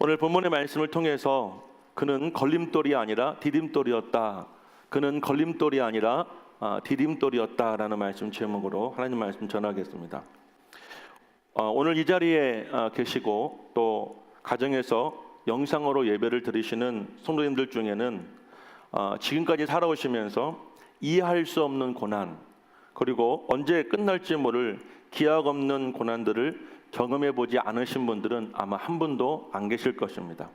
오늘 본문의 말씀을 통해서 그는 걸림돌이 아니라 디딤돌이었다. 그는 걸림돌이 아니라 디딤돌이었다라는 말씀 제목으로 하나님 말씀 전하겠습니다. 오늘 이 자리에 계시고 또 가정에서 영상으로 예배를 드리시는 성도님들 중에는 지금까지 살아오시면서 이해할 수 없는 고난, 그리고 언제 끝날지 모를 기약 없는 고난들을 경험해 보지 않으신 분들은 아마 한 분도 안 계실 것입니다.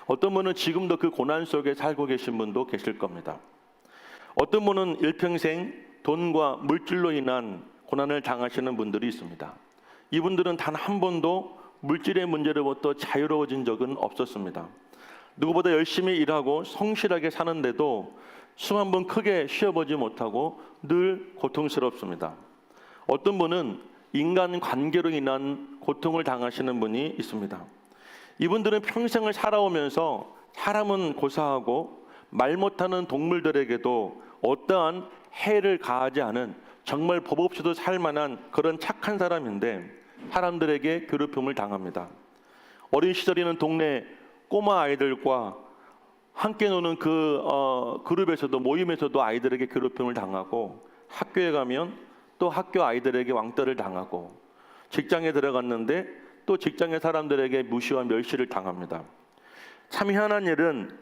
어떤 분은 지금도 그 고난 속에 살고 계신 분도 계실 겁니다. 어떤 분은 일평생 돈과 물질로 인한 고난을 당하시는 분들이 있습니다. 이분들은 단 한 번도 물질의 문제로부터 자유로워진 적은 없었습니다. 누구보다 열심히 일하고 성실하게 사는데도 숨 한 번 크게 쉬어보지 못하고 늘 고통스럽습니다. 어떤 분은 인간 관계로 인한 고통을 당하시는 분이 있습니다. 이분들은 평생을 살아오면서 사람은 고사하고 말 못하는 동물들에게도 어떠한 해를 가하지 않은 정말 법 없이도 살만한 그런 착한 사람인데 사람들에게 괴롭힘을 당합니다. 어린 시절에는 동네 꼬마 아이들과 함께 노는 그 그룹에서도 모임에서도 아이들에게 괴롭힘을 당하고 학교에 가면 또 학교 아이들에게 왕따를 당하고 직장에 들어갔는데 또 직장의 사람들에게 무시와 멸시를 당합니다. 참 희한한 일은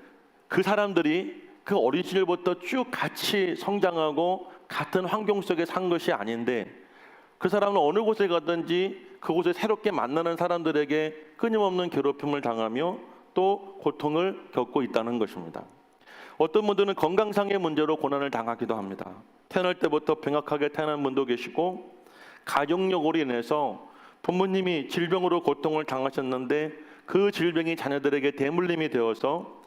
그 사람들이 그 어린 시절부터 쭉 같이 성장하고 같은 환경 속에 산 것이 아닌데 그 사람은 어느 곳에 가든지 그곳에 새롭게 만나는 사람들에게 끊임없는 괴롭힘을 당하며 또 고통을 겪고 있다는 것입니다. 어떤 분들은 건강상의 문제로 고난을 당하기도 합니다. 태어날 때부터 병약하게 태어난 분도 계시고 가족력으로 인해서 부모님이 질병으로 고통을 당하셨는데 그 질병이 자녀들에게 대물림이 되어서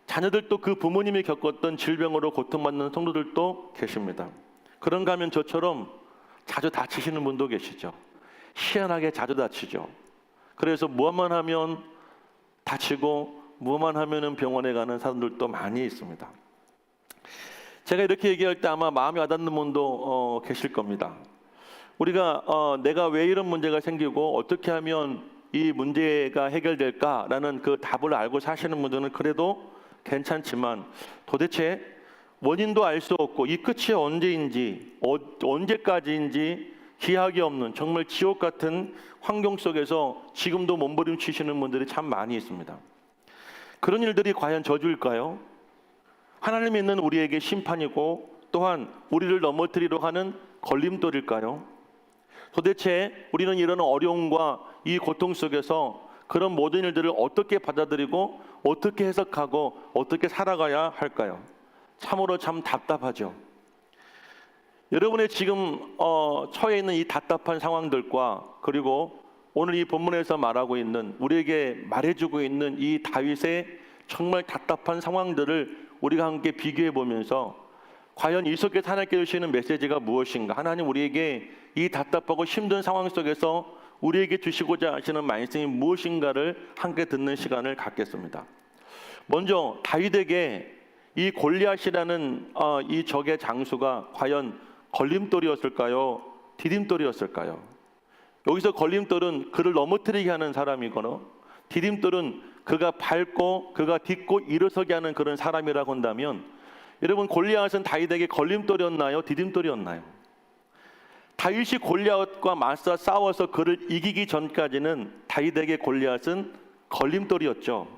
자녀들도 그 부모님이 겪었던 질병으로 고통받는 성도들도 계십니다. 그런가 하면 저처럼 자주 다치시는 분도 계시죠. 희한하게 자주 다치죠. 그래서 무엇만 하면 다치고 무엇만 하면은 병원에 가는 사람들도 많이 있습니다. 제가 이렇게 얘기할 때 아마 마음이 와닿는 분도 계실 겁니다. 우리가 내가 왜 이런 문제가 생기고 어떻게 하면 이 문제가 해결될까라는 그 답을 알고 사시는 분들은 그래도 괜찮지만 도대체 원인도 알 수 없고 이 끝이 언제인지 언제까지인지 기약이 없는 정말 지옥 같은 환경 속에서 지금도 몸부림치시는 분들이 참 많이 있습니다. 그런 일들이 과연 저주일까요? 하나님 믿는 우리에게 심판이고 또한 우리를 넘어뜨리려 하는 걸림돌일까요? 도대체 우리는 이런 어려움과 이 고통 속에서 그런 모든 일들을 어떻게 받아들이고 어떻게 해석하고 어떻게 살아가야 할까요? 참으로 참 답답하죠. 여러분의 지금 처해 있는 이 답답한 상황들과 그리고 오늘 이 본문에서 말하고 있는 우리에게 말해주고 있는 이 다윗의 정말 답답한 상황들을 우리가 함께 비교해 보면서 과연 이 속에 하나님께 주시는 메시지가 무엇인가? 하나님 우리에게 이 답답하고 힘든 상황 속에서 우리에게 주시고자 하시는 말씀이 무엇인가를 함께 듣는 시간을 갖겠습니다. 먼저 다윗에게 이 골리앗이라는 이 적의 장수가 과연 걸림돌이었을까요? 디딤돌이었을까요? 여기서 걸림돌은 그를 넘어뜨리게 하는 사람이거나 디딤돌은 그가 밟고 그가 딛고 일어서게 하는 그런 사람이라고 한다면 여러분 골리앗은 다윗에게 걸림돌이었나요? 디딤돌이었나요? 다윗이 골리앗과 맞서 싸워서 그를 이기기 전까지는 다윗에게 골리앗은 걸림돌이었죠.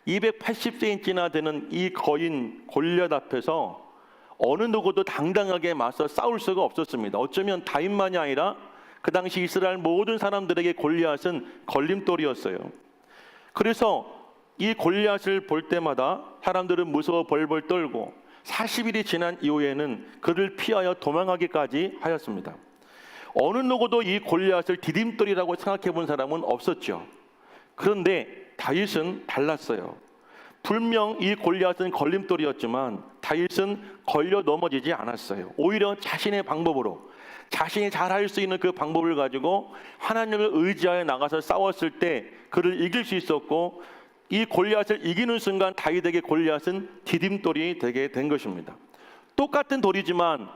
280cm나 되는 이 거인 골리앗 앞에서 어느 누구도 당당하게 맞서 싸울 수가 없었습니다. 어쩌면 다윗만이 아니라 그 당시 이스라엘 모든 사람들에게 골리앗은 걸림돌이었어요. 그래서 이 골리앗을 볼 때마다 사람들은 무서워 벌벌 떨고 40일이 지난 이후에는 그를 피하여 도망하기까지 하였습니다. 어느 누구도 이 골리앗을 디딤돌이라고 생각해 본 사람은 없었죠. 그런데 다윗은 달랐어요. 분명 이 골리앗은 걸림돌이었지만 다윗은 걸려 넘어지지 않았어요. 오히려 자신의 방법으로 자신이 잘할 수 있는 그 방법을 가지고 하나님을 의지하여 나가서 싸웠을 때 그를 이길 수 있었고 이 골리앗을 이기는 순간 다윗에게 골리앗은 디딤돌이 되게 된 것입니다. 똑같은 돌이지만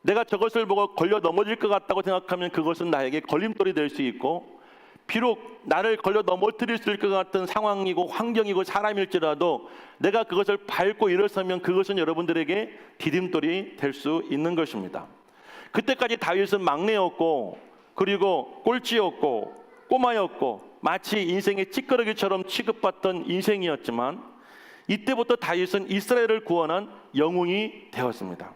내가 저것을 보고 걸려 넘어질 것 같다고 생각하면 그것은 나에게 걸림돌이 될 수 있고 비록 나를 걸려 넘어뜨릴 것 같은 상황이고 환경이고 사람일지라도 내가 그것을 밟고 일어서면 그것은 여러분들에게 디딤돌이 될 수 있는 것입니다. 그때까지 다윗은 막내였고 그리고 꼴찌였고 꼬마였고 마치 인생의 찌꺼러기처럼 취급받던 인생이었지만 이때부터 다윗은 이스라엘을 구원한 영웅이 되었습니다.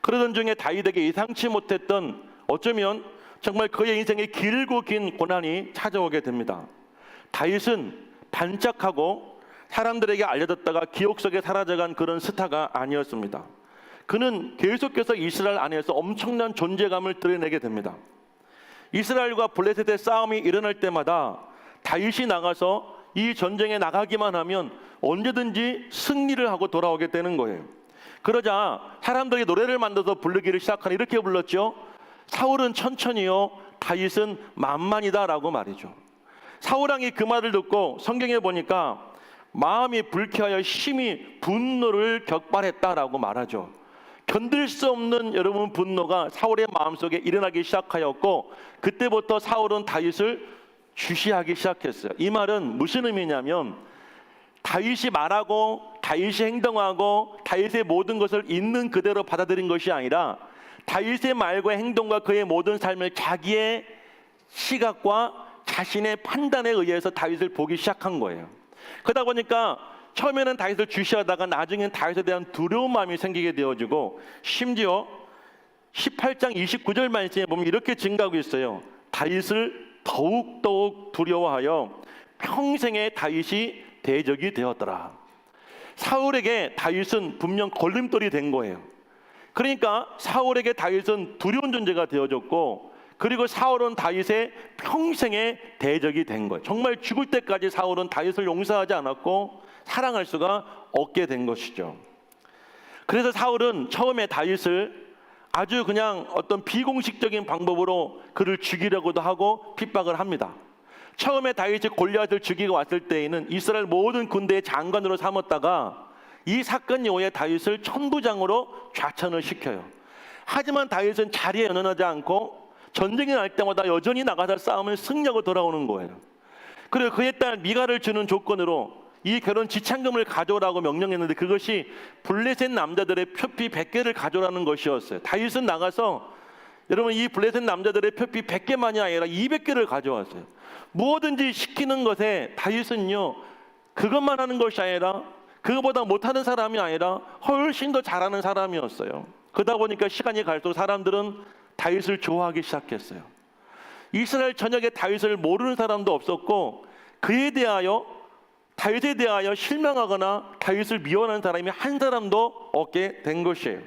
그러던 중에 다윗에게 예상치 못했던 어쩌면 정말 그의 인생의 길고 긴 고난이 찾아오게 됩니다. 다윗은 반짝하고 사람들에게 알려졌다가 기억 속에 사라져간 그런 스타가 아니었습니다. 그는 계속해서 이스라엘 안에서 엄청난 존재감을 드러내게 됩니다. 이스라엘과 블레셋의 싸움이 일어날 때마다 다윗이 나가서 이 전쟁에 나가기만 하면 언제든지 승리를 하고 돌아오게 되는 거예요. 그러자 사람들이 노래를 만들어서 부르기를 시작하니 이렇게 불렀죠. 사울은 천천히요, 다윗은 만만이다라고 말이죠. 사울왕이 그 말을 듣고 성경에 보니까 마음이 불쾌하여 심히 분노를 격발했다라고 말하죠. 견딜 수 없는 여러분 분노가 사울의 마음속에 일어나기 시작하였고 그때부터 사울은 다윗을 주시하기 시작했어요. 이 말은 무슨 의미냐면 다윗이 말하고 다윗이 행동하고 다윗의 모든 것을 있는 그대로 받아들인 것이 아니라 다윗의 말과 행동과 그의 모든 삶을 자기의 시각과 자신의 판단에 의해서 다윗을 보기 시작한 거예요. 그러다 보니까 처음에는 다윗을 주시하다가 나중에는 다윗에 대한 두려운 마음이 생기게 되어지고 심지어 18장 29절 말씀에 보면 이렇게 증가하고 있어요. 다윗을 더욱 두려워하여 평생에 다윗이 대적이 되었더라. 사울에게 다윗은 분명 걸림돌이 된 거예요. 그러니까 사울에게 다윗은 두려운 존재가 되어졌고 그리고 사울은 다윗의 평생의 대적이 된 거예요. 정말 죽을 때까지 사울은 다윗을 용서하지 않았고 사랑할 수가 없게 된 것이죠. 그래서 사울은 처음에 다윗을 아주 그냥 어떤 비공식적인 방법으로 그를 죽이려고도 하고 핍박을 합니다. 처음에 다윗이 골리앗을 죽이고 왔을 때에는 이스라엘 모든 군대의 장관으로 삼았다가 이 사건 이후에 다윗을 천부장으로 좌천을 시켜요. 하지만 다윗은 자리에 연연하지 않고 전쟁이 날 때마다 여전히 나가서 싸움을 승리하고 돌아오는 거예요. 그리고 그의 딸 미갈을 주는 조건으로 이 결혼 지참금을 가져오라고 명령했는데 그것이 블레셋 남자들의 표피 100개를 가져오라는 것이었어요. 다윗은 나가서 여러분 이 블레셋 남자들의 표피 100개만이 아니라 200개를 가져왔어요. 무엇든지 시키는 것에 다윗은요 그것만 하는 것이 아니라 그거보다 못하는 사람이 아니라 훨씬 더 잘하는 사람이었어요. 그러다 보니까 시간이 갈수록 사람들은 다윗을 좋아하기 시작했어요. 이스라엘 전역에 다윗을 모르는 사람도 없었고 다윗에 대하여 실망하거나 다윗을 미워하는 사람이 한 사람도 없게 된 것이에요.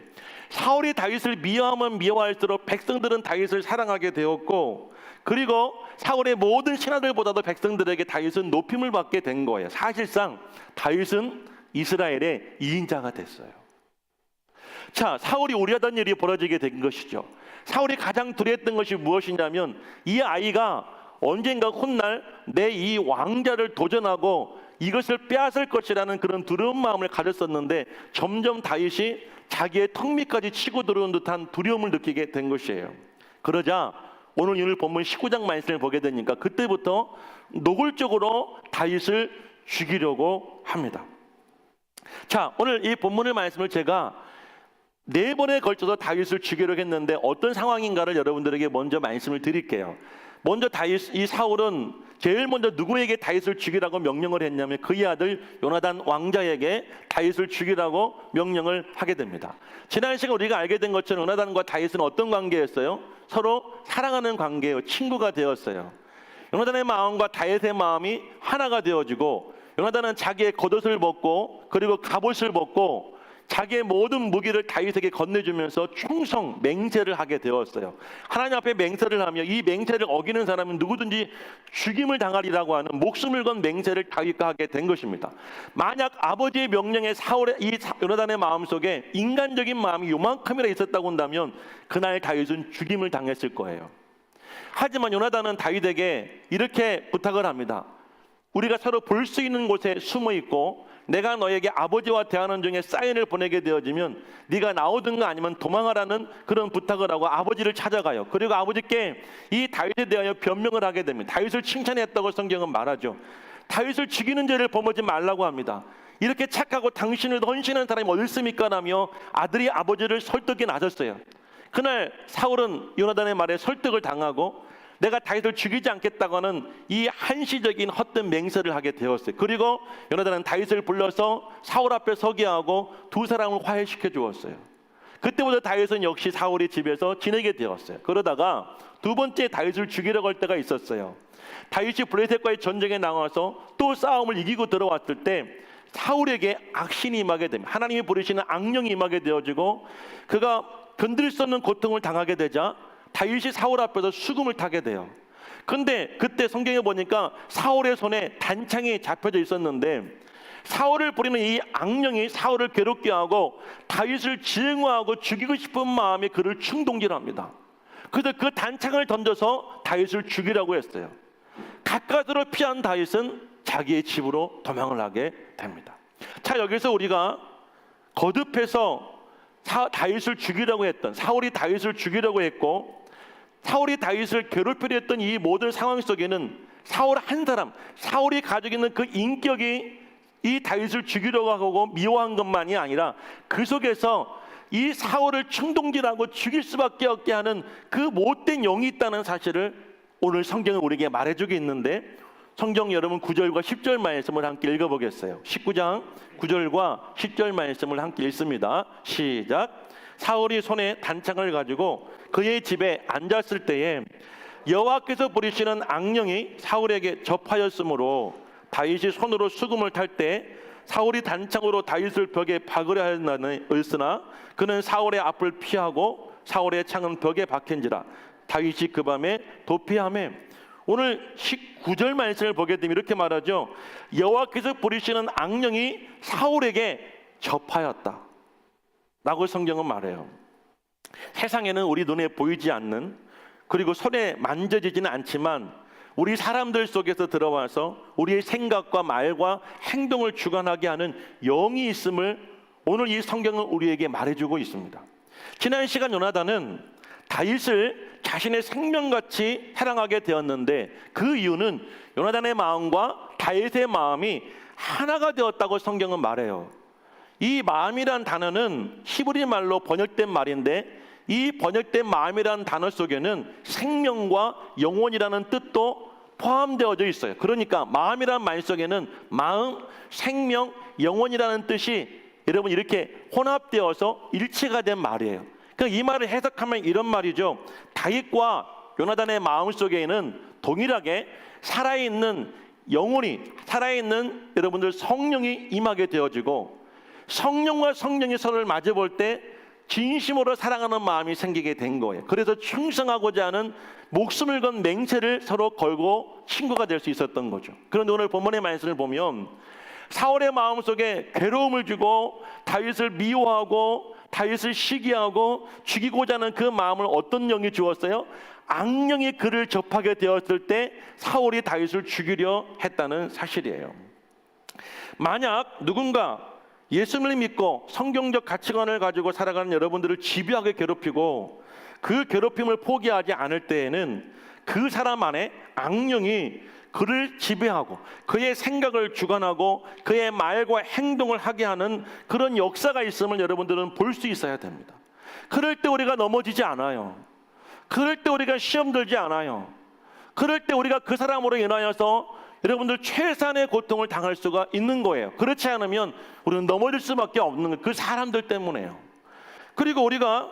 사울이 다윗을 미워하면 미워할수록 백성들은 다윗을 사랑하게 되었고 그리고 사울의 모든 신하들보다도 백성들에게 다윗은 높임을 받게 된 거예요. 사실상 다윗은 이스라엘의 2인자가 됐어요. 자, 사울이 우려하던 일이 벌어지게 된 것이죠. 사울이 가장 두려웠던 것이 무엇이냐면 이 아이가 언젠가 훗날 내 이 왕자를 도전하고 이것을 빼앗을 것이라는 그런 두려운 마음을 가졌었는데 점점 다윗이 자기의 턱 밑까지 치고 들어온 듯한 두려움을 느끼게 된 것이에요. 그러자 오늘 본문 19장 말씀을 보게 되니까 그때부터 노골적으로 다윗을 죽이려고 합니다. 자, 오늘 이 본문의 말씀을 제가 4번에 걸쳐서 다윗을 죽이려고 했는데 어떤 상황인가를 여러분들에게 먼저 말씀을 드릴게요. 먼저 이 사울은 제일 먼저 누구에게 다윗을 죽이라고 명령을 했냐면 그의 아들 요나단 왕자에게 다윗을 죽이라고 명령을 하게 됩니다. 지난 시간 우리가 알게 된 것처럼 요나단과 다윗은 어떤 관계였어요? 서로 사랑하는 관계예요. 친구가 되었어요. 요나단의 마음과 다윗의 마음이 하나가 되어지고 요나단은 자기의 겉옷을 벗고 그리고 갑옷을 벗고 자기의 모든 무기를 다윗에게 건네주면서 충성, 맹세를 하게 되었어요. 하나님 앞에 맹세를 하며 이 맹세를 어기는 사람은 누구든지 죽임을 당하리라고 하는 목숨을 건 맹세를 다윗과 하게 된 것입니다. 만약 아버지의 명령에 이 요나단의 마음속에 인간적인 마음이 요만큼이라 있었다고 한다면 그날 다윗은 죽임을 당했을 거예요. 하지만 요나단은 다윗에게 이렇게 부탁을 합니다. 우리가 서로 볼 수 있는 곳에 숨어 있고, 내가 너에게 아버지와 대하는 중에 사인을 보내게 되어지면 네가 나오든가 아니면 도망하라는 그런 부탁을 하고 아버지를 찾아가요. 그리고 아버지께 이 다윗에 대하여 변명을 하게 됩니다. 다윗을 칭찬했다고 성경은 말하죠. 다윗을 죽이는 죄를 범하지 말라고 합니다. 이렇게 착하고 당신을 헌신한 사람이 어디 있습니까? 라며 아들이 아버지를 설득해 나섰어요. 그날 사울은 요나단의 말에 설득을 당하고 내가 다윗을 죽이지 않겠다고 하는 이 한시적인 헛된 맹세를 하게 되었어요. 그리고 요나단은 다윗을 불러서 사울 앞에 서게 하고 두 사람을 화해시켜 주었어요. 그때부터 다윗은 역시 사울의 집에서 지내게 되었어요. 그러다가 두 번째 다윗을 죽이려고 할 때가 있었어요. 다윗이 블레셋과의 전쟁에 나가서 또 싸움을 이기고 들어왔을 때 사울에게 악신이 임하게 됩니다. 하나님이 부르시는 악령이 임하게 되어지고 그가 견딜 수 없는 고통을 당하게 되자 다윗이 사울 앞에서 수금을 타게 돼요. 근데 그때 성경에 보니까 사울의 손에 단창이 잡혀져 있었는데 사울을 부리는 이 악령이 사울을 괴롭게 하고 다윗을 증오하고 죽이고 싶은 마음이 그를 충동질합니다. 그래서 그 단창을 던져서 다윗을 죽이라고 했어요. 가까스로 피한 다윗은 자기의 집으로 도망을 하게 됩니다. 자, 여기서 우리가 거듭해서 다윗을 죽이려고 했던, 사울이 다윗을 죽이려고 했고 사울이 다윗을 괴롭히려 했던 이 모든 상황 속에는 사울 한 사람, 사울이 가지고 있는 그 인격이 이 다윗을 죽이려고 하고 미워한 것만이 아니라 그 속에서 이 사울을 충동질하고 죽일 수밖에 없게 하는 그 못된 영이 있다는 사실을 오늘 성경은 우리에게 말해주고 있는데, 성경 여러분 9절과 10절 말씀을 함께 읽어보겠어요. 19장 9절과 10절 말씀을 함께 읽습니다. 시작. 사울이 손에 단창을 가지고 그의 집에 앉았을 때에 여호와께서 부리시는 악령이 사울에게 접하였으므로 다윗이 손으로 수금을 탈 때 사울이 단창으로 다윗을 벽에 박으려 하였으나 그는 사울의 앞을 피하고 사울의 창은 벽에 박힌지라 다윗이 그 밤에 도피하매. 오늘 19절 말씀을 보게 되면 이렇게 말하죠. 여호와께서 부리시는 악령이 사울에게 접하였다 라고 성경은 말해요. 세상에는 우리 눈에 보이지 않는, 그리고 손에 만져지지는 않지만 우리 사람들 속에서 들어와서 우리의 생각과 말과 행동을 주관하게 하는 영이 있음을 오늘 이 성경은 우리에게 말해주고 있습니다. 지난 시간 요나단은 다윗을 자신의 생명같이 사랑하게 되었는데 그 이유는 요나단의 마음과 다윗의 마음이 하나가 되었다고 성경은 말해요. 이 마음이란 단어는 히브리 말로 번역된 말인데 이 번역된 마음이란 단어 속에는 생명과 영혼이라는 뜻도 포함되어져 있어요. 그러니까 마음이란 말 속에는 마음, 생명, 영혼이라는 뜻이 여러분 이렇게 혼합되어서 일치가 된 말이에요. 그러니까 이 말을 해석하면 이런 말이죠. 다윗과 요나단의 마음 속에는 동일하게 살아있는 영혼이, 살아있는 여러분들 성령이 임하게 되어지고 성령과 성령이 서로를 마주볼 때 진심으로 사랑하는 마음이 생기게 된 거예요. 그래서 충성하고자 하는 목숨을 건 맹세를 서로 걸고 친구가 될 수 있었던 거죠. 그런데 오늘 본문의 말씀을 보면 사울의 마음속에 괴로움을 주고 다윗을 미워하고 다윗을 시기하고 죽이고자 하는 그 마음을 어떤 영이 주었어요? 악령이 그를 접하게 되었을 때 사울이 다윗을 죽이려 했다는 사실이에요. 만약 누군가 예수를 믿고 성경적 가치관을 가지고 살아가는 여러분들을 집요하게 괴롭히고 그 괴롭힘을 포기하지 않을 때에는 그 사람 안에 악령이 그를 지배하고 그의 생각을 주관하고 그의 말과 행동을 하게 하는 그런 역사가 있음을 여러분들은 볼 수 있어야 됩니다. 그럴 때 우리가 넘어지지 않아요. 그럴 때 우리가 시험 들지 않아요. 그럴 때 우리가 그 사람으로 인하여서 여러분들 최선의 고통을 당할 수가 있는 거예요. 그렇지 않으면 우리는 넘어질 수밖에 없는 거예요. 그 사람들 때문에요. 그리고 우리가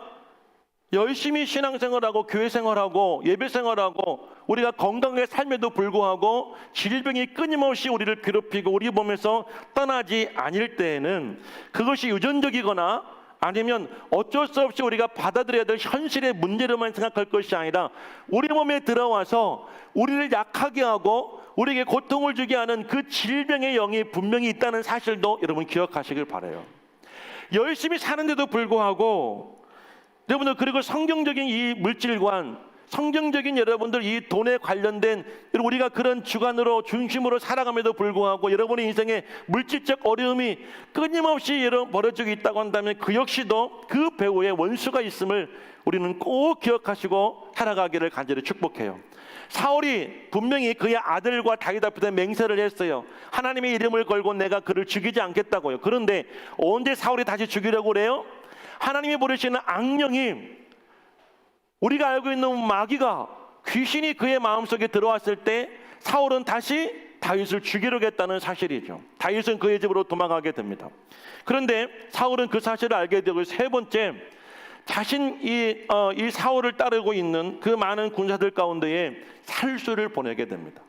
열심히 신앙생활하고 교회생활하고 예배생활하고 우리가 건강하게 삶에도 불구하고 질병이 끊임없이 우리를 괴롭히고 우리 몸에서 떠나지 않을 때에는 그것이 유전적이거나 아니면 어쩔 수 없이 우리가 받아들여야 될 현실의 문제로만 생각할 것이 아니라 우리 몸에 들어와서 우리를 약하게 하고 우리에게 고통을 주게 하는 그 질병의 영이 분명히 있다는 사실도 여러분 기억하시길 바라요. 열심히 사는데도 불구하고 여러분들, 그리고 성경적인 이 물질관, 성경적인 여러분들 이 돈에 관련된 우리가 그런 주관으로 중심으로 살아감에도 불구하고 여러분의 인생에 물질적 어려움이 끊임없이 벌어지고 있다고 한다면 그 역시도 그 배후에 원수가 있음을 우리는 꼭 기억하시고 살아가기를 간절히 축복해요. 사울이 분명히 그의 아들과 다윗 앞에서 맹세를 했어요. 하나님의 이름을 걸고 내가 그를 죽이지 않겠다고요. 그런데 언제 사울이 다시 죽이려고 그래요? 하나님이 부르시는 악령이, 우리가 알고 있는 마귀가, 귀신이 그의 마음속에 들어왔을 때 사울은 다시 다윗을 죽이려고 했다는 사실이죠. 다윗은 그의 집으로 도망가게 됩니다. 그런데 사울은 그 사실을 알게 되고 세 번째, 자신이 이 사울을 따르고 있는 그 많은 군사들 가운데에 살수를 보내게 됩니다.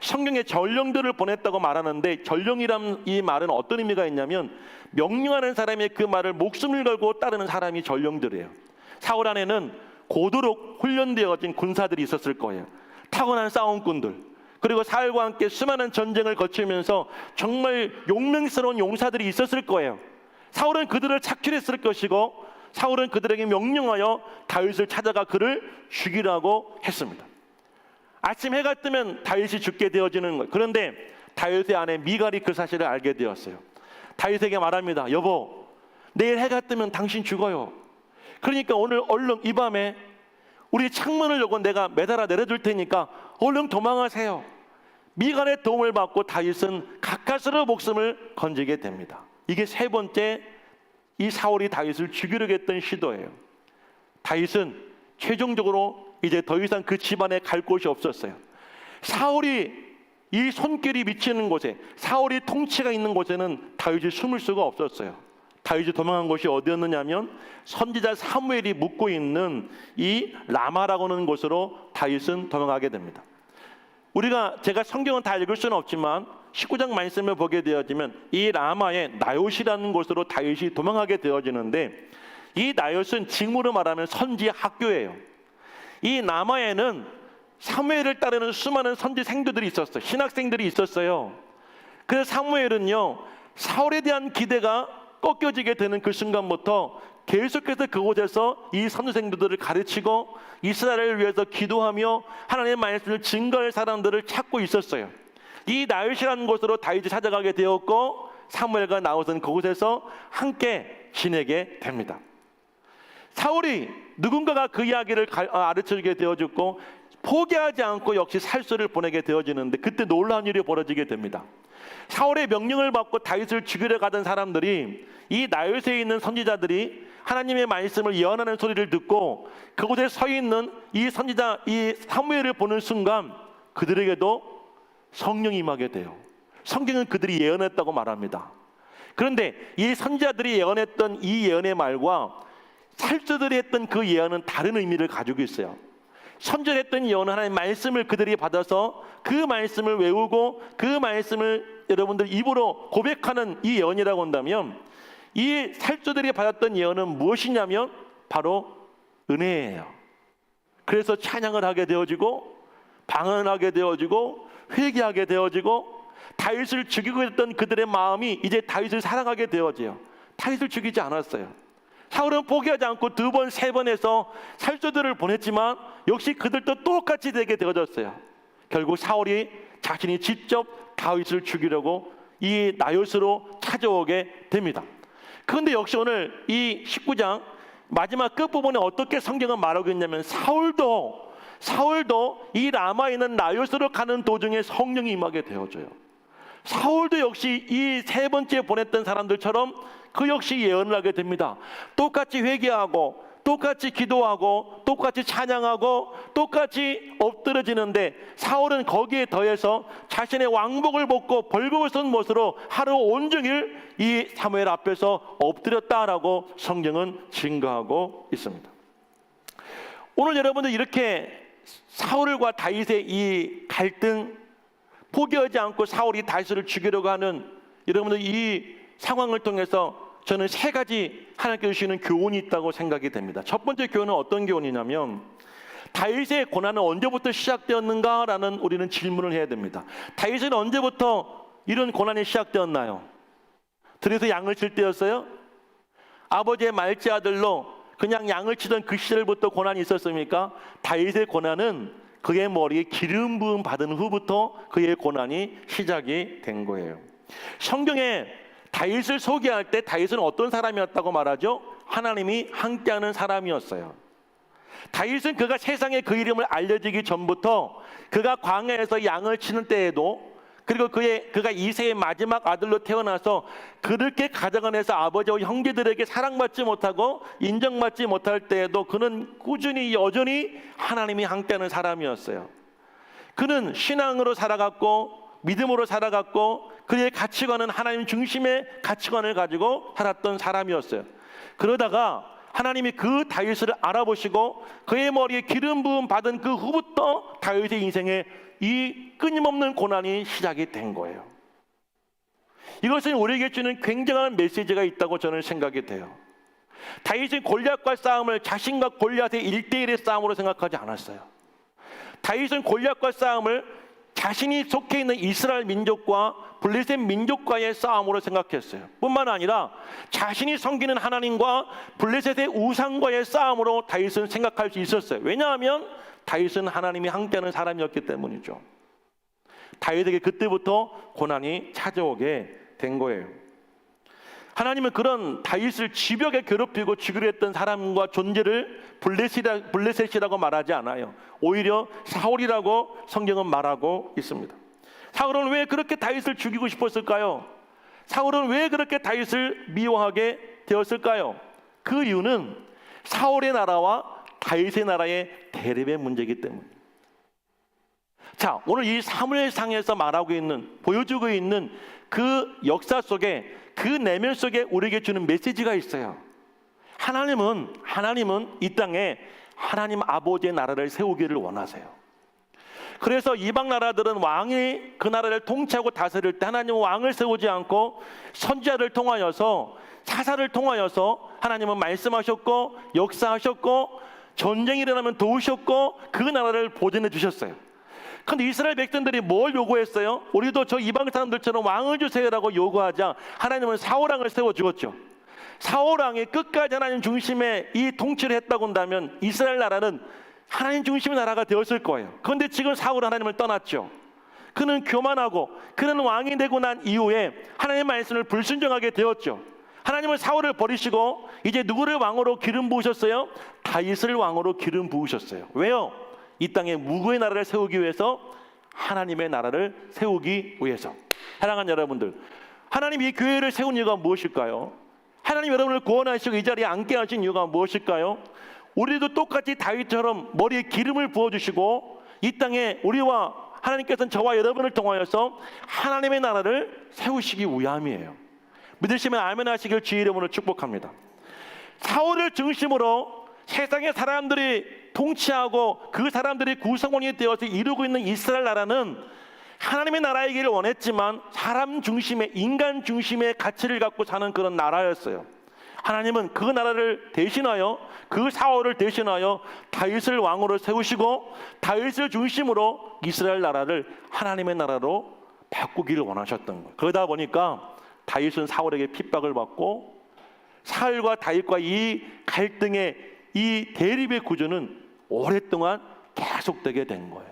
성경에 전령들을 보냈다고 말하는데 전령이란 이 말은 어떤 의미가 있냐면 명령하는 사람의 그 말을 목숨을 걸고 따르는 사람이 전령들이에요. 사울 안에는 고도록 훈련되어진 군사들이 있었을 거예요. 타고난 싸움꾼들, 그리고 사울과 함께 수많은 전쟁을 거치면서 정말 용맹스러운 용사들이 있었을 거예요. 사울은 그들을 착취했을 것이고 사울은 그들에게 명령하여 다윗을 찾아가 그를 죽이라고 했습니다. 아침 해가 뜨면 다윗이 죽게 되어지는 거예요. 그런데 다윗의 아내 미갈이 그 사실을 알게 되었어요. 다윗에게 말합니다. 여보, 내일 해가 뜨면 당신 죽어요. 그러니까 오늘 얼른 이 밤에 우리 창문을 열고 내가 매달아 내려줄 테니까 얼른 도망하세요. 미갈의 도움을 받고 다윗은 가까스로 목숨을 건지게 됩니다. 이게 세 번째, 이 사울이 다윗을 죽이려고 했던 시도예요. 다윗은 최종적으로 이제 더 이상 그 집안에 갈 곳이 없었어요. 사울이 이 손길이 미치는 곳에, 사울이 통치가 있는 곳에는 다윗이 숨을 수가 없었어요. 다윗이 도망간 곳이 어디였느냐면 선지자 사무엘이 묵고 있는 이 라마라고 하는 곳으로 다윗은 도망가게 됩니다. 제가 성경은 다 읽을 수는 없지만 19장 말씀을 보게 되어지면 이 라마의 나요시라는 곳으로 다윗이 도망가게 되어지는데, 이 나요시는 징후로 말하면 선지 학교예요. 이 라마에는 사무엘을 따르는 수많은 선지 생도들이 있었어요. 신학생들이 있었어요. 그래서 사무엘은요, 사울에 대한 기대가 꺾여지게 되는 그 순간부터 계속해서 그곳에서 이 선지생도들을 가르치고 이스라엘을 위해서 기도하며 하나님의 말씀을 증거할 사람들을 찾고 있었어요. 이 나요시라는 곳으로 다윗이 찾아가게 되었고 사무엘과 나봇은 그곳에서 함께 지내게 됩니다. 사울이 누군가가 그 이야기를 가르쳐주게 되어졌고 포기하지 않고 역시 살수를 보내게 되어지는데, 그때 놀라운 일이 벌어지게 됩니다. 사울의 명령을 받고 다윗을 죽이려 가던 사람들이, 이 나요시에 있는 선지자들이 하나님의 말씀을 예언하는 소리를 듣고 그곳에 서 있는 이 선지자 이 사무엘을 보는 순간 그들에게도 성령이 임하게 돼요. 성경은 그들이 예언했다고 말합니다. 그런데 이 선지자들이 예언했던 이 예언의 말과 살수들이 했던 그 예언은 다른 의미를 가지고 있어요. 선지자했던 예언은 하나님의 말씀을 그들이 받아서 그 말씀을 외우고 그 말씀을 여러분들 입으로 고백하는 이 예언이라고 한다면, 이 살수들이 받았던 예언은 무엇이냐면 바로 은혜예요. 그래서 찬양을 하게 되어지고 방언하게 되어지고 회개하게 되어지고 다윗을 죽이고 있던 그들의 마음이 이제 다윗을 사랑하게 되어져요. 다윗을 죽이지 않았어요. 사울은 포기하지 않고 두 번, 세 번 해서 살수들을 보냈지만 역시 그들도 똑같이 되게 되어졌어요. 결국 사울이 자신이 직접 다윗을 죽이려고 이 나요스로 찾아오게 됩니다. 그런데 역시 오늘 이 19장 마지막 끝부분에 어떻게 성경은 말하고 있냐면 사울도 이 라마에 있는 나요스로 가는 도중에 성령이 임하게 되어져요. 사울도 역시 이 세 번째 보냈던 사람들처럼 그 역시 예언을 하게 됩니다. 똑같이 회개하고 똑같이 기도하고 똑같이 찬양하고 똑같이 엎드러지는데, 사울은 거기에 더해서 자신의 왕복을 벗고 벌거벗은 쓴 못으로 하루 온종일 이 사무엘 앞에서 엎드렸다라고 성경은 증거하고 있습니다. 오늘 여러분들 이렇게 사울과 다윗의 이 갈등, 포기하지 않고 사울이 다윗을 죽이려고 하는 여러분들 이 상황을 통해서 저는 세 가지 하나님께서 주시는 교훈이 있다고 생각이 됩니다. 첫 번째 교훈은 어떤 교훈이냐면, 다윗의 고난은 언제부터 시작되었는가라는 우리는 질문을 해야 됩니다. 다윗은 언제부터 이런 고난이 시작되었나요? 들에서 양을 칠 때였어요? 아버지의 말째 아들로 그냥 양을 치던 그 시절부터 고난이 있었습니까? 다윗의 고난은 그의 머리에 기름 부음 받은 후부터 그의 고난이 시작이 된 거예요. 성경에 다윗을 소개할 때 다윗은 어떤 사람이었다고 말하죠? 하나님이 함께하는 사람이었어요. 다윗은 그가 세상에 그 이름을 알려지기 전부터 그가 광야에서 양을 치는 때에도, 그리고 그가 이세의 마지막 아들로 태어나서 그렇게 가정 안에서 아버지와 형제들에게 사랑받지 못하고 인정받지 못할 때에도 그는 꾸준히 여전히 하나님이 함께하는 사람이었어요. 그는 신앙으로 살아갔고 믿음으로 살아갔고 그의 가치관은 하나님 중심의 가치관을 가지고 살았던 사람이었어요. 그러다가 하나님이 그 다윗을 알아보시고 그의 머리에 기름 부음 받은 그 후부터 다윗의 인생에 이 끊임없는 고난이 시작이 된 거예요. 이것은 우리에게 주는 굉장한 메시지가 있다고 저는 생각이 돼요. 다윗은 골리앗과 싸움을 자신과 골리앗의 1대1의 싸움으로 생각하지 않았어요. 다윗은 골리앗과 싸움을 자신이 속해 있는 이스라엘 민족과 블레셋 민족과의 싸움으로 생각했어요. 뿐만 아니라 자신이 섬기는 하나님과 블레셋의 우상과의 싸움으로 다윗은 생각할 수 있었어요. 왜냐하면 다윗은 하나님이 함께하는 사람이었기 때문이죠. 다윗에게 그때부터 고난이 찾아오게 된 거예요. 하나님은 그런 다윗을 집요하게 괴롭히고 죽이려 했던 사람과 존재를 블레셋이라고 말하지 않아요. 오히려 사울이라고 성경은 말하고 있습니다. 사울은 왜 그렇게 다윗을 죽이고 싶었을까요? 사울은 왜 그렇게 다윗을 미워하게 되었을까요? 그 이유는 사울의 나라와 다윗의 나라의 대립의 문제이기 때문입니다. 자, 오늘 이 사무엘상에서 말하고 있는, 보여주고 있는 그 역사 속에, 그 내면 속에 우리에게 주는 메시지가 있어요. 하나님은 이 땅에 하나님 아버지의 나라를 세우기를 원하세요. 그래서 이방 나라들은 왕이 그 나라를 통치하고 다스릴 때 하나님은 왕을 세우지 않고 선지자를 통하여서, 사사를 통하여서 하나님은 말씀하셨고 역사하셨고 전쟁이 일어나면 도우셨고 그 나라를 보존해 주셨어요. 그런데 이스라엘 백성들이 뭘 요구했어요? 우리도 저 이방 사람들처럼 왕을 주세요라고 요구하자 하나님은 사울왕을 세워주었죠. 사울왕이 끝까지 하나님 중심의 이 통치를 했다고 한다면 이스라엘 나라는 하나님 중심의 나라가 되었을 거예요. 그런데 지금 사울은 하나님을 떠났죠. 그는 교만하고 그는 왕이 되고 난 이후에 하나님의 말씀을 불순종하게 되었죠. 하나님은 사울을 버리시고 이제 누구를 왕으로 기름 부으셨어요? 다윗을 왕으로 기름 부으셨어요. 왜요? 이 땅에 무고의 나라를 세우기 위해서, 하나님의 나라를 세우기 위해서. 사랑하는 여러분들, 하나님 이 교회를 세운 이유가 무엇일까요? 하나님 여러분을 구원하시고 이 자리에 앉게 하신 이유가 무엇일까요? 우리도 똑같이 다윗처럼 머리에 기름을 부어주시고 이 땅에 우리와 하나님께서는 저와 여러분을 통하여서 하나님의 나라를 세우시기 위함이에요. 믿으시면 아멘 하시길 주의 이름으로 축복합니다. 사울을 중심으로 세상의 사람들이 통치하고 그 사람들이 구성원이 되어서 이루고 있는 이스라엘 나라는 하나님의 나라이기를 원했지만 사람 중심의, 인간 중심의 가치를 갖고 사는 그런 나라였어요. 하나님은 그 나라를 대신하여, 그 사울을 대신하여 다윗을 왕으로 세우시고 다윗을 중심으로 이스라엘 나라를 하나님의 나라로 바꾸기를 원하셨던 거예요. 그러다 보니까 다윗은 사울에게 핍박을 받고 사울과 다윗과 이 갈등의 이 대립의 구조는 오랫동안 계속되게 된 거예요.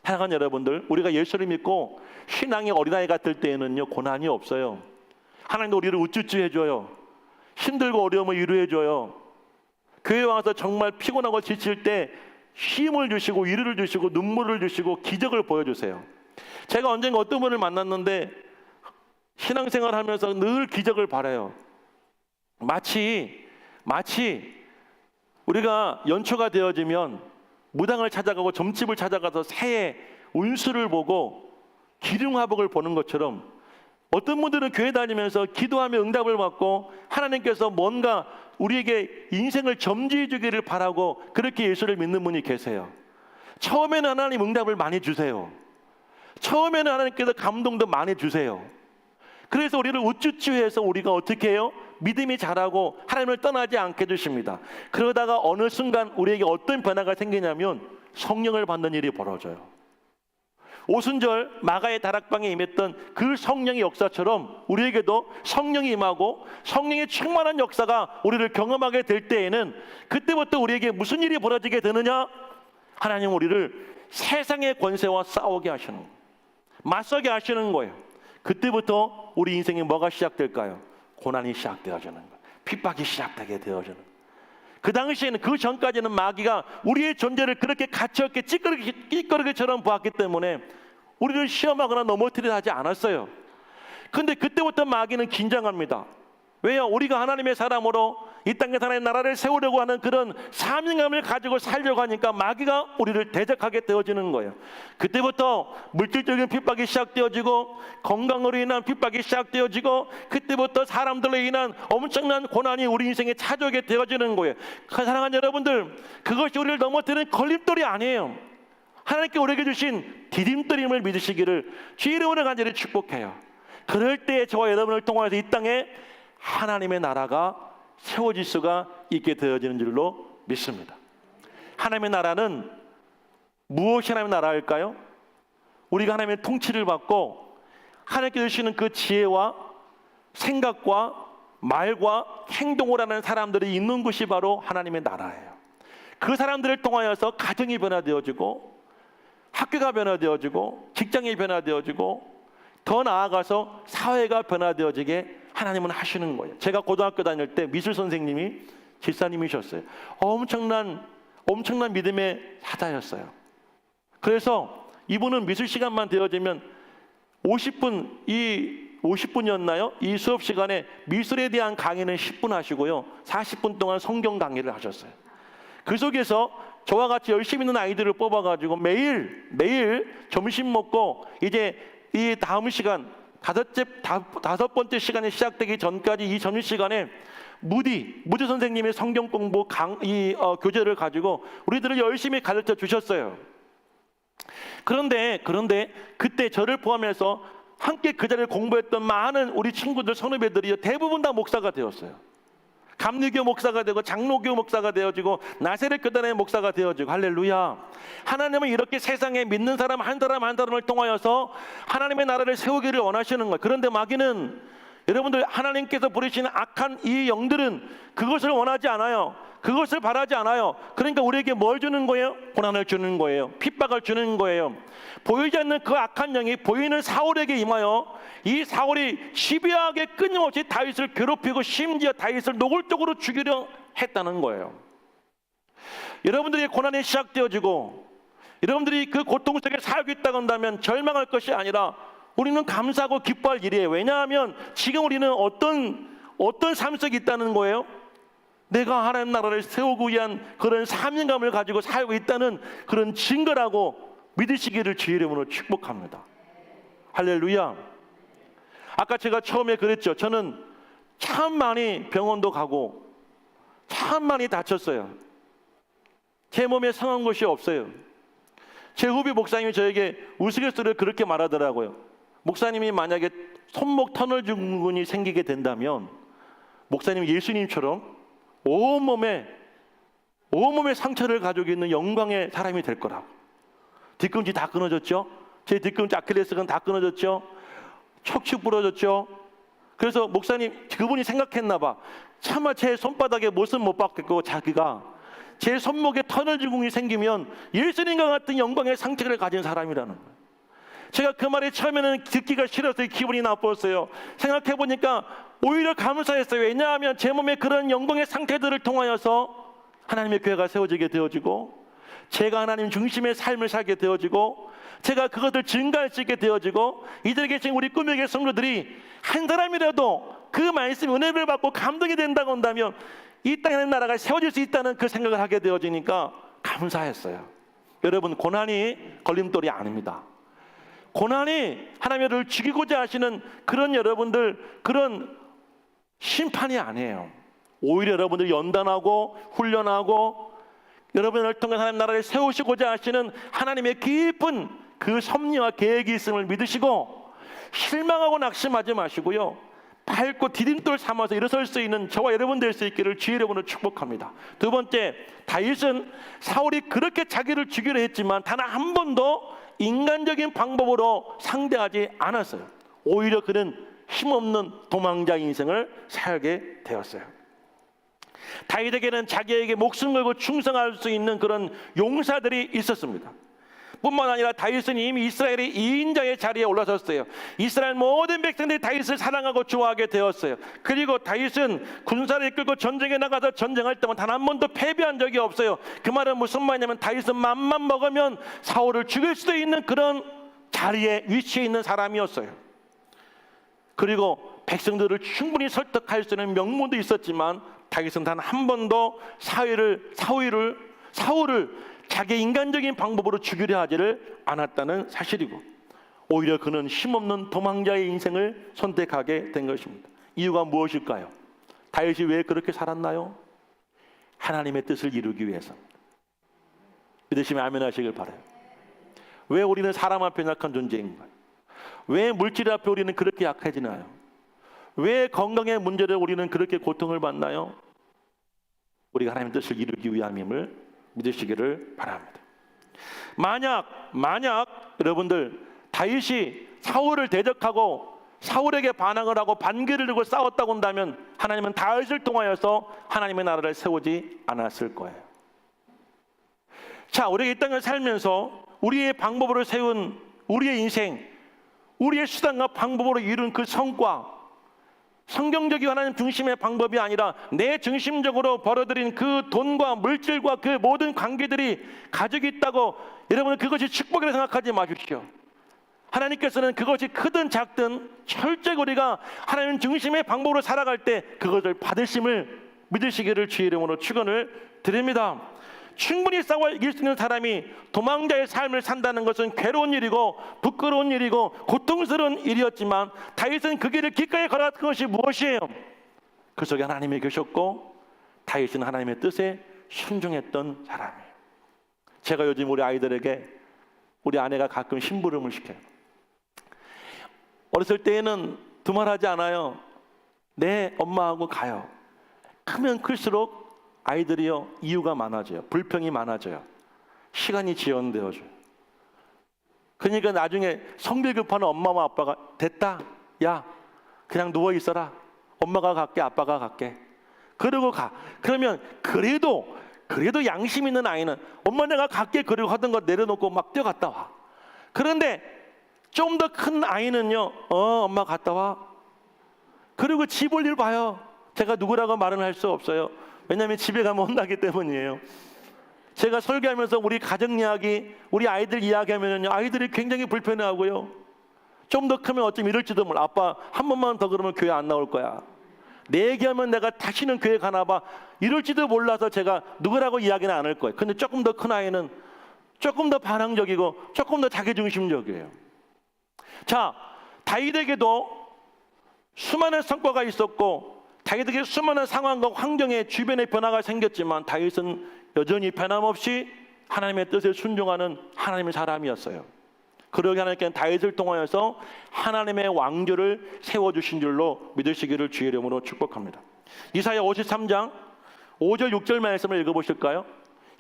사랑하는 여러분들, 우리가 예수를 믿고 신앙의 어린아이 같을 때에는요 고난이 없어요. 하나님도 우리를 우쭈쭈 해줘요. 힘들고 어려움을 위로해줘요. 교회 와서 정말 피곤하고 지칠 때 힘을 주시고 위로를 주시고 눈물을 주시고 기적을 보여주세요. 제가 언젠가 어떤 분을 만났는데 신앙생활 하면서 늘 기적을 바라요. 마치 우리가 연초가 되어지면 무당을 찾아가고 점집을 찾아가서 새해 운수를 보고 기름화복을 보는 것처럼 어떤 분들은 교회 다니면서 기도하며 응답을 받고 하나님께서 뭔가 우리에게 인생을 점지해 주기를 바라고 그렇게 예수를 믿는 분이 계세요. 처음에는 하나님 응답을 많이 주세요. 처음에는 하나님께서 감동도 많이 주세요. 그래서 우리를 우쭈쭈해서 우리가 어떻게 해요? 믿음이 자라고 하나님을 떠나지 않게 해주십니다. 그러다가 어느 순간 우리에게 어떤 변화가 생기냐면 성령을 받는 일이 벌어져요. 오순절 마가의 다락방에 임했던 그 성령의 역사처럼 우리에게도 성령이 임하고 성령의 충만한 역사가 우리를 경험하게 될 때에는 그때부터 우리에게 무슨 일이 벌어지게 되느냐? 하나님 우리를 세상의 권세와 싸우게 하시는 거예요. 맞서게 하시는 거예요. 그때부터 우리 인생에 뭐가 시작될까요? 고난이 시작되어지는 거예요. 핍박이 시작되게 되어지는 거예요. 그 당시에는, 그 전까지는 마귀가 우리의 존재를 그렇게 가치없게 찌꺼기처럼 보았기 때문에 우리를 시험하거나 넘어뜨리려 하지 않았어요. 근데 그때부터 마귀는 긴장합니다. 왜요? 우리가 하나님의 사람으로 이 땅에 하나님의 나라를 세우려고 하는 그런 사명감을 가지고 살려고 하니까 마귀가 우리를 대적하게 되어지는 거예요. 그때부터 물질적인 핍박이 시작되어지고 건강으로 인한 핍박이 시작되어지고 그때부터 사람들로 인한 엄청난 고난이 우리 인생에 찾아오게 되어지는 거예요. 사랑하는 여러분들, 그것이 우리를 넘어뜨리는 걸림돌이 아니에요. 하나님께 우리에게 주신 디딤돌임을 믿으시기를 주의 이름으로 간절히 축복해요. 그럴 때 저와 여러분을 통해서 이 땅에 하나님의 나라가 세워질 수가 있게 되어지는 줄로 믿습니다. 하나님의 나라는 무엇이 하나님의 나라일까요? 우리가 하나님의 통치를 받고 하나님께 주시는 그 지혜와 생각과 말과 행동을 하는 사람들이 있는 곳이 바로 하나님의 나라예요. 그 사람들을 통하여서 가정이 변화되어지고 학교가 변화되어지고 직장이 변화되어지고 더 나아가서 사회가 변화되어지게 하나님은 하시는 거예요. 제가 고등학교 다닐 때 미술 선생님이 집사님이셨어요. 엄청난 믿음의 사자였어요. 그래서 이분은 미술 시간만 되어지면 50분이었나요? 이 수업 시간에 미술에 대한 강의는 10분 하시고요, 40분 동안 성경 강의를 하셨어요. 그 속에서 저와 같이 열심히 있는 아이들을 뽑아가지고 매일 점심 먹고 이제 이 다음 시간 다섯 번째 시간이 시작되기 전까지 이 점심 시간에 무디 선생님의 성경 공부 교재를 가지고 우리들을 열심히 가르쳐 주셨어요. 그런데 그때 저를 포함해서 함께 그 자리를 공부했던 많은 우리 친구들, 선후배들이 대부분 다 목사가 되었어요. 감리교 목사가 되고 장로교 목사가 되어지고 나세렛 교단의 목사가 되어지고, 할렐루야. 하나님은 이렇게 세상에 믿는 사람 한 사람을 통하여서 하나님의 나라를 세우기를 원하시는 거예요. 그런데 마귀는, 여러분들, 하나님께서 부르시는 악한 이 영들은 그것을 원하지 않아요. 그것을 바라지 않아요. 그러니까 우리에게 뭘 주는 거예요? 고난을 주는 거예요. 핍박을 주는 거예요. 보이지 않는 그 악한 영이 보이는 사울에게 임하여 이 사울이 집요하게 끊임없이 다윗을 괴롭히고 심지어 다윗을 노골적으로 죽이려 했다는 거예요. 여러분들의 고난이 시작되어지고 여러분들이 그 고통 속에 살고 있다고 한다면 절망할 것이 아니라 우리는 감사하고 기뻐할 일이에요. 왜냐하면 지금 우리는 어떤 삶 속에 있다는 거예요? 내가 하나님 나라를 세우기 위한 그런 사명감을 가지고 살고 있다는 그런 증거라고 믿으시기를 주의 이름으로 축복합니다. 할렐루야. 아까 제가 처음에 그랬죠. 저는 참 많이 병원도 가고 참 많이 다쳤어요. 제 몸에 상한 것이 없어요. 제 후배 목사님이 저에게 우스갯소리를 그렇게 말하더라고요. 목사님이 만약에 손목 터널 증후군이 생기게 된다면 목사님 예수님처럼 온몸에 상처를 가지고 있는 영광의 사람이 될 거라고. 뒤꿈치 다 끊어졌죠. 제 뒤꿈치 아킬레스건 다 끊어졌죠. 척추 부러졌죠. 그래서 목사님, 그분이 생각했나 봐. 차마 제 손바닥에 못은 못 받겠고 자기가 제 손목에 터널 증후군이 생기면 예수님과 같은 영광의 상처를 가진 사람이라는 거예요. 제가 그 말이 처음에는 듣기가 싫었어요. 기분이 나빴어요. 생각해보니까 오히려 감사했어요. 왜냐하면 제 몸에 그런 영광의 상태들을 통하여서 하나님의 교회가 세워지게 되어지고 제가 하나님 중심의 삶을 살게 되어지고 제가 그것을 증가할 수 있게 되어지고 이들에 계신 우리 꿈의 성도들이 한 사람이라도 그 말씀 은혜를 받고 감동이 된다고 한다면 이 땅의 나라가 세워질 수 있다는 그 생각을 하게 되어지니까 감사했어요. 여러분, 고난이 걸림돌이 아닙니다. 고난이 하나님을 죽이고자 하시는 그런 여러분들, 그런 심판이 아니에요. 오히려 여러분들이 연단하고 훈련하고 여러분을 통해 하나님 나라를 세우시고자 하시는 하나님의 깊은 그 섭리와 계획이 있음을 믿으시고 실망하고 낙심하지 마시고요, 밝고 디딤돌 삼아서 일어설 수 있는 저와 여러분 될 수 있기를 주의 이름으로 축복합니다. 두 번째, 다윗은 사울이 그렇게 자기를 죽이려 했지만 단 한 번도 인간적인 방법으로 상대하지 않았어요. 오히려 그는 힘없는 도망자 인생을 살게 되었어요. 다윗에게는 자기에게 목숨 걸고 충성할 수 있는 그런 용사들이 있었습니다. 뿐만 아니라 다윗은 이미 이스라엘의 2인자의 자리에 올라섰어요. 이스라엘 모든 백성들이 다윗을 사랑하고 좋아하게 되었어요. 그리고 다윗은 군사를 이끌고 전쟁에 나가서 전쟁할 때만 단 한 번도 패배한 적이 없어요. 그 말은 무슨 말이냐면 다윗은 맘만 먹으면 사울을 죽일 수도 있는 그런 자리에 위치해 있는 사람이었어요. 그리고 백성들을 충분히 설득할 수 있는 명분도 있었지만 다윗은 단 한 번도 사울을 자기 인간적인 방법으로 죽이려 하지를 않았다는 사실이고, 오히려 그는 힘없는 도망자의 인생을 선택하게 된 것입니다. 이유가 무엇일까요? 다윗이 왜 그렇게 살았나요? 하나님의 뜻을 이루기 위해서입니다. 믿으시면 아멘 하시길 바라요. 왜 우리는 사람 앞에 약한 존재인가요? 왜 물질 앞에 우리는 그렇게 약해지나요? 왜 건강의 문제로 우리는 그렇게 고통을 받나요? 우리가 하나님의 뜻을 이루기 위함임을 믿으시기를 바랍니다. 만약 여러분들 다윗이 사울을 대적하고 사울에게 반항을 하고 반기를 들고 싸웠다고 한다면 하나님은 다윗을 통하여서 하나님의 나라를 세우지 않았을 거예요. 자, 우리가 이 땅을 살면서 우리의 방법으로 세운 우리의 인생, 우리의 수단과 방법으로 이룬 그 성과, 성경적인 하나님 중심의 방법이 아니라 내 중심적으로 벌어들인 그 돈과 물질과 그 모든 관계들이 가지고 있다고 여러분은 그것이 축복이라고 생각하지 마십시오. 하나님께서는 그것이 크든 작든 철저히 우리가 하나님 중심의 방법으로 살아갈 때 그것을 받으심을 믿으시기를 주의 이름으로 축원을 드립니다. 충분히 싸워 이길 수 있는 사람이 도망자의 삶을 산다는 것은 괴로운 일이고 부끄러운 일이고 고통스러운 일이었지만 다윗은 그 길을 기꺼이 걸어갔던 것이 무엇이에요? 그 속에 하나님이 계셨고 다윗은 하나님의 뜻에 순종했던 사람이에요. 제가 요즘 우리 아이들에게 우리 아내가 가끔 심부름을 시켜요. 어렸을 때에는 두말하지 않아요. 네, 엄마하고 가요. 크면 클수록 아이들이요, 이유가 많아져요. 불평이 많아져요. 시간이 지연되어져요. 그러니까 나중에 성질 급한 엄마와 아빠가 됐다, 야 그냥 누워 있어라, 엄마가 갈게, 아빠가 갈게, 그러고 가. 그러면 그래도 양심 있는 아이는 엄마 내가 갈게 그러고 하던 거 내려놓고 막 뛰어갔다 와. 그런데 좀 더 큰 아이는요, 엄마 갔다 와. 그리고 집 볼 일 봐요. 제가 누구라고 말은 할 수 없어요. 왜냐하면 집에 가면 혼나기 때문이에요. 제가 설교하면서 우리 가정 이야기, 우리 아이들 이야기하면요, 아이들이 굉장히 불편해하고요. 좀 더 크면 어쩜 이럴지도 몰라. 아빠 한 번만 더 그러면 교회 안 나올 거야. 내 얘기하면 내가 다시는 교회 가나 봐. 이럴지도 몰라서 제가 누구라고 이야기는 안 할 거예요. 근데 조금 더 큰 아이는 조금 더 반항적이고 조금 더 자기중심적이에요. 자, 다윗에게도 수많은 성과가 있었고 다윗에게 수많은 상황과 환경에 주변의 변화가 생겼지만 다윗은 여전히 변함없이 하나님의 뜻에 순종하는 하나님의 사람이었어요. 그러게 하나님께는 다윗을 통하여서 하나님의 왕조를 세워주신 줄로 믿으시기를 주의 이름으로 축복합니다. 이사야 53장 5절 6절 말씀을 읽어보실까요?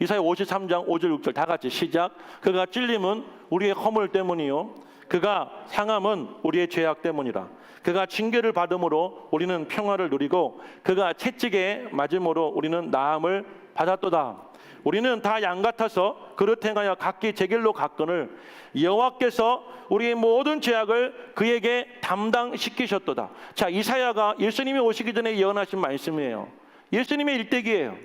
이사야 53장 5절 6절 다 같이 시작. 그가 찔림은 우리의 허물 때문이요 그가 상함은 우리의 죄악 때문이라. 그가 징계를 받음으로 우리는 평화를 누리고 그가 채찍에 맞음으로 우리는 나음을 받았도다. 우리는 다 양 같아서 그릇 행하여 각기 제 길로 갔거늘 여호와께서 우리의 모든 죄악을 그에게 담당시키셨도다. 자, 이사야가 예수님이 오시기 전에 예언하신 말씀이에요. 예수님의 일대기예요.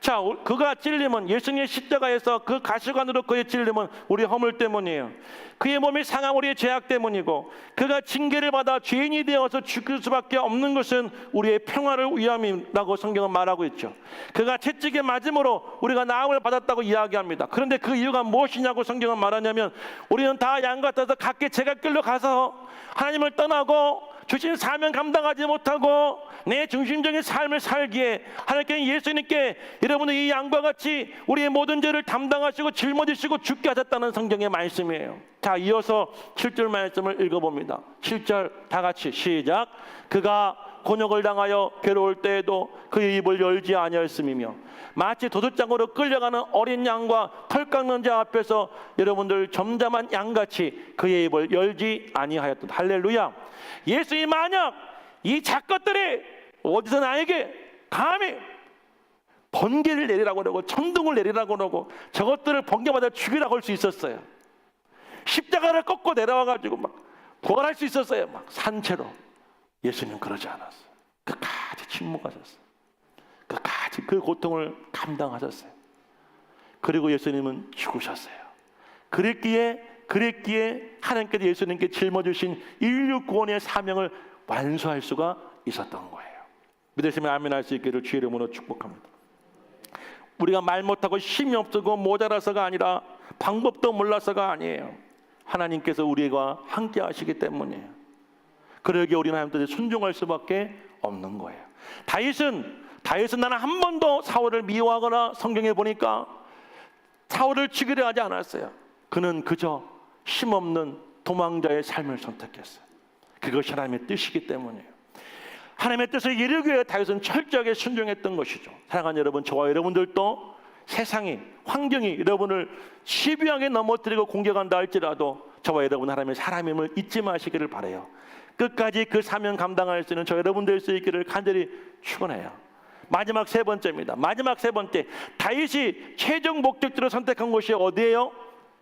자, 그가 찔림은 예수님의 십자가에서 그 가시관으로 그의 찔림은 우리 허물 때문이에요. 그의 몸이 상함 우리의 죄악 때문이고 그가 징계를 받아 죄인이 되어서 죽을 수밖에 없는 것은 우리의 평화를 위함이라고 성경은 말하고 있죠. 그가 채찍에 맞음으로 우리가 나음을 받았다고 이야기합니다. 그런데 그 이유가 무엇이냐고 성경은 말하냐면 우리는 다 양 같아서 각기 제갈길로 가서 하나님을 떠나고 주신 사명 감당하지 못하고 내 중심적인 삶을 살기에 하나님께 예수님께 여러분은 이 양과 같이 우리의 모든 죄를 담당하시고 짊어지시고 죽게 하셨다는 성경의 말씀이에요. 자, 이어서 7절 말씀을 읽어봅니다. 7절 다 같이 시작. 그가 곤욕을 당하여 괴로울 때에도 그의 입을 열지 아니하였음이며, 마치 도둑장으로 끌려가는 어린 양과 털 깎는 자 앞에서 여러분들 점잖은 양같이 그의 입을 열지 아니하였다. 할렐루야. 예수님 만약 이 작것들이 어디서 나에게 감히 번개를 내리라고 그러고 천둥을 내리라고 그러고 저것들을 번개받아 죽이라고 할 수 있었어요. 십자가를 꺾고 내려와가지고 막 부활할 수 있었어요. 막 산채로. 예수님은 그러지 않았어요. 끝까지 침묵하셨어요. 끝까지 그 고통을 감당하셨어요. 그리고 예수님은 죽으셨어요. 그랬기에 하나님께서 예수님께 짊어지신 인류 구원의 사명을 완수할 수가 있었던 거예요. 믿으시면 아멘 할 수 있기를 주의 이름으로 축복합니다. 우리가 말 못하고 힘이 없고 모자라서가 아니라 방법도 몰라서가 아니에요. 하나님께서 우리와 함께 하시기 때문이에요. 그러기에 우리는 하나님께 순종할 수밖에 없는 거예요. 다윗은 나는 한 번도 사울을 미워하거나 성경에 보니까 사울을 죽이려 하지 않았어요. 그는 그저 힘없는 도망자의 삶을 선택했어요. 그것이 하나님의 뜻이기 때문이에요. 하나님의 뜻을 이루기 위해 다윗은 철저하게 순종했던 것이죠. 사랑하는 여러분, 저와 여러분들도 세상이, 환경이 여러분을 시비하게 넘어뜨리고 공격한다 할지라도 저와 여러분 하나님의 사람임을 잊지 마시기를 바라요. 끝까지 그 사명 감당할 수 있는 저 여러분 될 수 있기를 간절히 축원해요. 마지막 세 번째입니다. 마지막 세 번째, 다윗이 최종 목적지로 선택한 곳이 어디예요?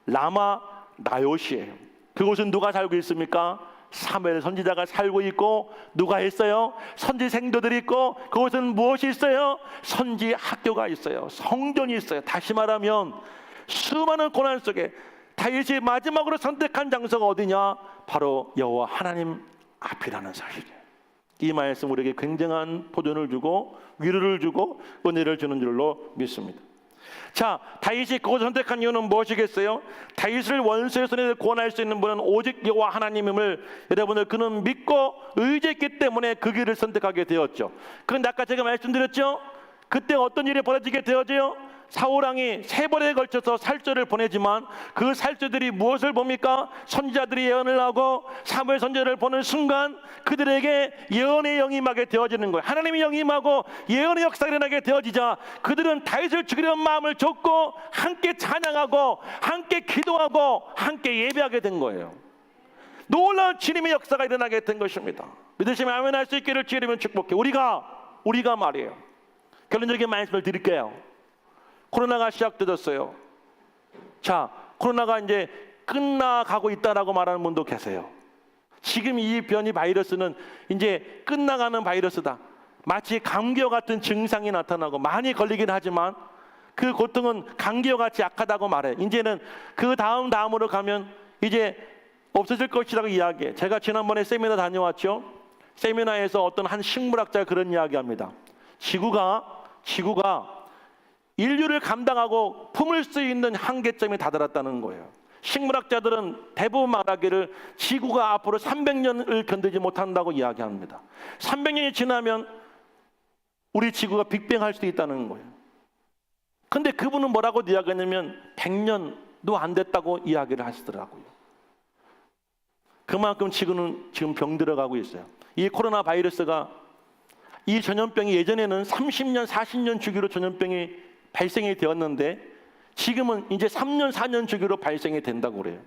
라마 나요시예요. 그곳은 누가 살고 있습니까? 사무엘 선지자가 살고 있고, 누가 있어요? 선지 생도들이 있고, 그곳은 무엇이 있어요? 선지 학교가 있어요. 성전이 있어요. 다시 말하면 수많은 고난 속에 다윗이 마지막으로 선택한 장소가 어디냐? 바로 여호와 하나님 앞이라는 사실이에요. 이 말씀 우리에게 굉장한 도전을 주고 위로를 주고 은혜를 주는 줄로 믿습니다. 자, 다윗이 그것을 선택한 이유는 무엇이겠어요? 다윗을 원수의 손에서 구원할 수 있는 분은 오직 여호와 하나님임을 여러분들 그는 믿고 의지했기 때문에 그 길을 선택하게 되었죠. 그런데 아까 제가 말씀드렸죠? 그때 어떤 일이 벌어지게 되어져요? 사울왕이 3번에 걸쳐서 살조를 보내지만 그 살조들이 무엇을 봅니까? 선지자들이 예언을 하고 사무엘 선지자를 보는 순간 그들에게 예언의 영이 임하게 되어지는 거예요. 하나님의 영이 임하고 예언의 역사가 일어나게 되어지자 그들은 다윗을 죽이려는 마음을 줬고 함께 찬양하고 함께 기도하고 함께 예배하게 된 거예요. 놀라운 주님의 역사가 일어나게 된 것입니다. 믿으시면 아멘 할 수 있기를 주의 이름으로 축복해. 우리가 말이에요. 결론적인 말씀을 드릴게요. 코로나가 시작되었어요. 자, 코로나가 이제 끝나가고 있다라고 말하는 분도 계세요. 지금 이 변이 바이러스는 이제 끝나가는 바이러스다. 마치 감기와 같은 증상이 나타나고 많이 걸리긴 하지만 그 고통은 감기와 같이 약하다고 말해. 이제는 그 다음으로 가면 이제 없어질 것이라고 이야기해. 제가 지난번에 세미나 다녀왔죠. 세미나에서 어떤 한 식물학자가 그런 이야기합니다. 지구가 인류를 감당하고 품을 수 있는 한계점에 다다랐다는 거예요. 식물학자들은 대부분 말하기를 지구가 앞으로 300년을 견디지 못한다고 이야기합니다. 300년이 지나면 우리 지구가 빅뱅할 수도 있다는 거예요. 근데 그분은 뭐라고 이야기하냐면 100년도 안 됐다고 이야기를 하시더라고요. 그만큼 지구는 지금 병들어가고 있어요. 이 코로나 바이러스가 이 전염병이 예전에는 30년, 40년 주기로 전염병이 발생이 되었는데 지금은 이제 3년, 4년 주기로 발생이 된다고 그래요.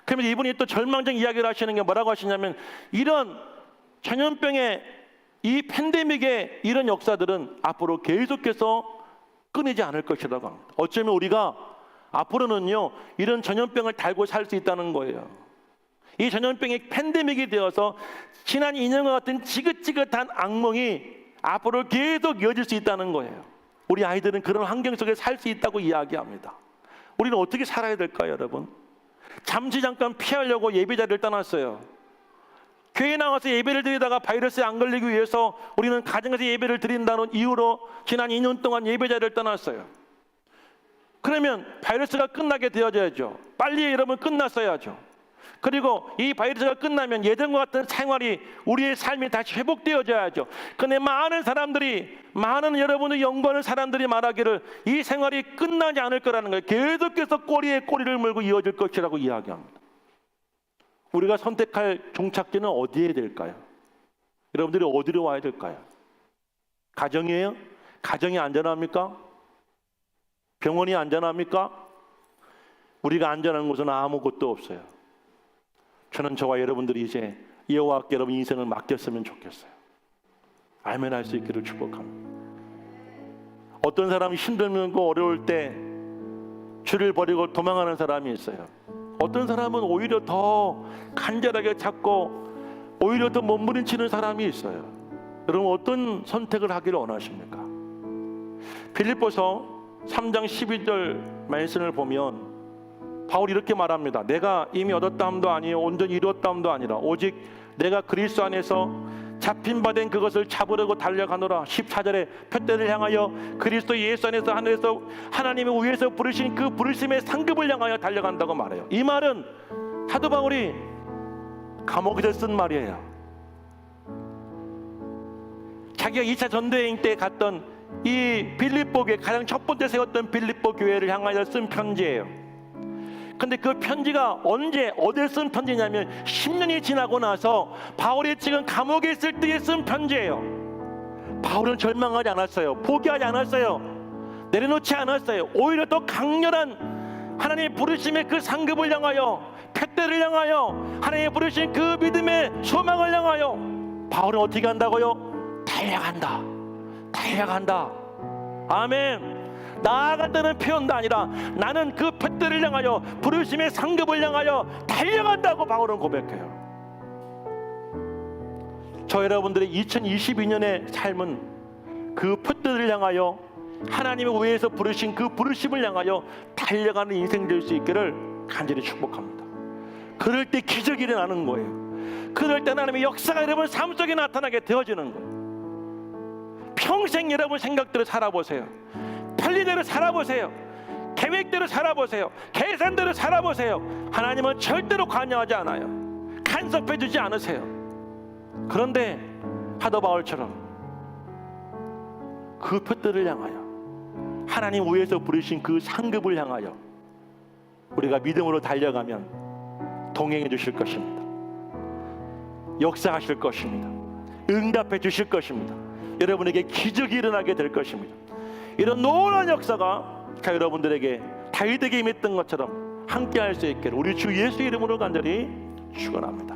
그러면 이분이 또 절망적 이야기를 하시는 게 뭐라고 하시냐면 이런 전염병의 이 팬데믹의 이런 역사들은 앞으로 계속해서 끊이지 않을 것이라고 합니다. 어쩌면 우리가 앞으로는요 이런 전염병을 달고 살 수 있다는 거예요. 이 전염병이 팬데믹이 되어서 지난 2년과 같은 지긋지긋한 악몽이 앞으로 계속 이어질 수 있다는 거예요. 우리 아이들은 그런 환경 속에 살 수 있다고 이야기합니다. 우리는 어떻게 살아야 될까요, 여러분? 잠깐 피하려고 예배자리를 떠났어요. 교회 나와서 예배를 드리다가 바이러스에 안 걸리기 위해서 우리는 가정에서 예배를 드린다는 이유로 지난 2년 동안 예배자리를 떠났어요. 그러면 바이러스가 끝나게 되어져야죠. 빨리 여러분 끝났어야죠. 그리고 이 바이러스가 끝나면 예전과 같은 생활이 우리의 삶이 다시 회복되어져야죠. 근데 많은 여러분의 연구하는 사람들이 말하기를 이 생활이 끝나지 않을 거라는 거예요. 계속해서 꼬리에 꼬리를 물고 이어질 것이라고 이야기합니다. 우리가 선택할 종착지는 어디에 될까요? 여러분들이 어디로 와야 될까요? 가정이에요? 가정이 안전합니까? 병원이 안전합니까? 우리가 안전한 곳은 아무것도 없어요. 저는 저와 여러분들이 이제 여호와께 여러분 인생을 맡겼으면 좋겠어요. 아멘 할 수 있기를 축복합니다. 어떤 사람이 힘들고 어려울 때 주를 버리고 도망하는 사람이 있어요. 어떤 사람은 오히려 더 간절하게 찾고 오히려 더 몸부림치는 사람이 있어요. 여러분 어떤 선택을 하기를 원하십니까? 빌립보서 3장 12절 말씀을 보면 바울이 이렇게 말합니다. 내가 이미 얻었다함도 아니요 온전히 이루었다함도 아니라 오직 내가 그리스도 안에서 잡힌 바 된 그것을 잡으려고 달려가노라. 14절에 표대를 향하여 그리스도 예수 안에서 하늘에서 하나님의 위에서 부르신 그 부르심의 상급을 향하여 달려간다고 말해요. 이 말은 사도 바울이 감옥에서 쓴 말이에요. 자기가 2차 전도여행 때 갔던 이 빌립보 교회, 가장 첫 번째 세웠던 빌립보 교회를 향하여 쓴 편지예요. 근데 그 편지가 언제 어디에 쓴 편지냐면 10년이 지나고 나서 바울이 지금 감옥에 있을 때에 쓴 편지예요. 바울은 절망하지 않았어요. 포기하지 않았어요. 내려놓지 않았어요. 오히려 더 강렬한 하나님의 부르심의 그 상급을 향하여, 표대를 향하여, 하나님의 부르신 그 믿음의 소망을 향하여 바울은 어떻게 한다고요? 달려간다. 달려간다. 아멘. 나아간다는 표현도 아니라 나는 그 표대를 향하여 부르심의 상급을 향하여 달려간다고 바울은 고백해요. 저 여러분들의 2022년의 삶은 그 표대를 향하여 하나님의 위에서 부르신 그 부르심을 향하여 달려가는 인생 될 수 있기를 간절히 축복합니다. 그럴 때 기적이 일어나는 거예요. 그럴 때 하나님의 역사가 여러분 삶 속에 나타나게 되어지는 거예요. 평생 여러분 생각대로 살아보세요. 편리대로 살아보세요. 계획대로 살아보세요. 계산대로 살아보세요. 하나님은 절대로 관여하지 않아요. 간섭해 주지 않으세요. 그런데 사도 바울처럼 그 표대를 향하여 하나님 위에서 부르신 그 상급을 향하여 우리가 믿음으로 달려가면 동행해 주실 것입니다. 역사하실 것입니다. 응답해 주실 것입니다. 여러분에게 기적이 일어나게 될 것입니다. 이런 놀라운 역사가 여러분들에게 다윗에게 임했던 것처럼 함께 할 수 있기를 우리 주 예수 이름으로 간절히 축원합니다.